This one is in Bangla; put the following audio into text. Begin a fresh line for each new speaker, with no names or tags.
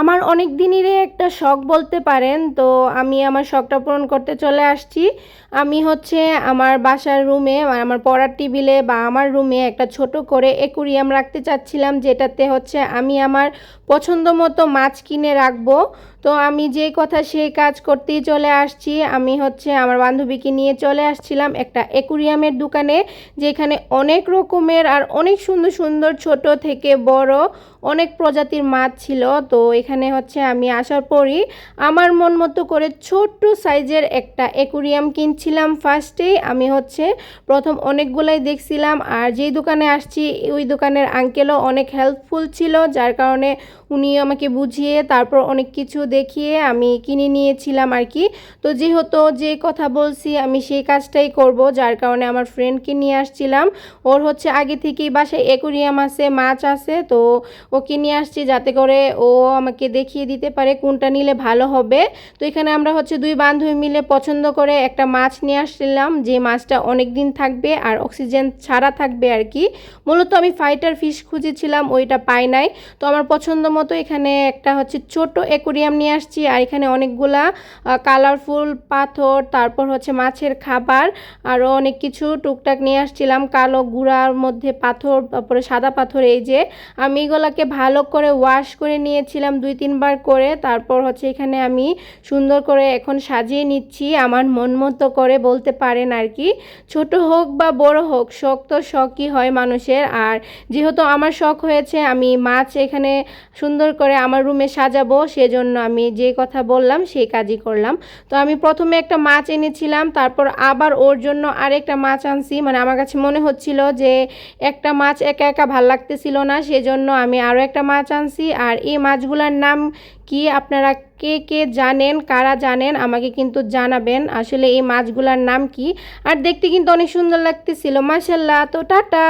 আমার অনেক দিনেরই একটা শখ বলতে পারেন। তো আমি আমার শখটা পূরণ করতে চলে আসছি। আমি হচ্ছে আমার বাসার রুমে আমার পড়ার টেবিলে বা আমার রুমে একটা ছোট করে অ্যাকুরিয়াম রাখতে চাচ্ছিলাম, যেটাতে হচ্ছে আমি আমার পছন্দ মতো মাছ কিনে রাখবো। তো আমি যে কথা সেই কাজ করতেই চলে আসছি। আমি হচ্ছে আমার বান্ধবীকে নিয়ে চলে আসছিলাম একটা অ্যাকুরিয়ামের দোকানে, যেখানে অনেক রকমের আর অনেক সুন্দর সুন্দর ছোট থেকে বড় অনেক প্রজাতির মাছ ছিল। তো এখানে হচ্ছে আমি আসার পরই আমার মন মতো করে ছোট্ট সাইজের একটা অ্যাকুরিয়াম কিনছিলাম। ফার্স্টেই আমি হচ্ছে প্রথম অনেকগুলাই দেখছিলাম, আর যেই দোকানে আসছি ওই দোকানের আঙ্কেলও অনেক হেল্পফুল ছিল, যার কারণে উনি আমাকে বুঝিয়ে তারপর অনেক কিছু দেখিয়ে আমি কিনে নিয়েছিলাম আর কি। তো যেহেতু যে কথা বলছি আমি সেই কাজটাই করব, যার কারণে আমার ফ্রেন্ডকে নিয়ে আসছিলাম। ওর হচ্ছে আগে থেকেই বাসায় অ্যাকুরিয়াম আছে, মাছ আছে, তো ওকে নিয়ে আসছি যাতে করে ও আমাকে দেখিয়ে দিতে পারে কোনটা নিলে ভালো হবে। তো এখানে আমরা হচ্ছে দুই বান্ধবী মিলে পছন্দ করে একটা মাছ নিয়ে আসছিলাম, যে মাছটা অনেক দিন থাকবে আর অক্সিজেন ছাড়া থাকবে আর কি। মূলত আমি ফাইটার ফিশ খুঁজেছিলাম, ওইটা পাই নাই। তো আমার পছন্দ মতো এখানে একটা হচ্ছে ছোট অ্যাকুরিয়াম নিয়ে আসছি, আর এখানে অনেকগুলা কালারফুল পাথর, তারপর হচ্ছে মাছের খাবার, আরও অনেক কিছু টুকটাক নিয়ে আসছিলাম। কালো গুঁড়ার মধ্যে পাথর, তারপরে সাদা পাথর, এই যে আমি এগুলোকে ভালো করে ওয়াশ করে নিয়েছিলাম 2-3 বার করে। তারপর হচ্ছে এখানে আমি সুন্দর করে এখন সাজিয়ে নিচ্ছি আমার মন মতো করে বলতে পারেন আর কি। ছোট হোক বা বড় হোক, শখ তো শখই হয় মানুষের। আর যেহেতু আমার শখ হয়েছে আমি মাছ এখানে সুন্দর করে আমার রুমে সাজাবো, সেজন্য আমি যে কথা বললাম সেই কাজই করলাম। তো আমি প্রথমে একটা মাছ এনেছিলাম, তারপর আবার ওর জন্য আরেকটা মাছ আনছি। মানে আমার কাছে মনে হচ্ছিল যে একটা মাছ একা একা ভাল লাগতেছিল না, সেজন্য আমি আরও একটা মাছ আনছি। আর এই মাছগুলোর নাম কি আপনারা কে কে জানেন, কারা জানেন আমাকে কিন্তু জানাবেন আসলে এই মাছগুলোর নাম কি। আর দেখতে কিন্তু অনেক সুন্দর লাগতেছিল, মাশাআল্লাহ। তো টাটা।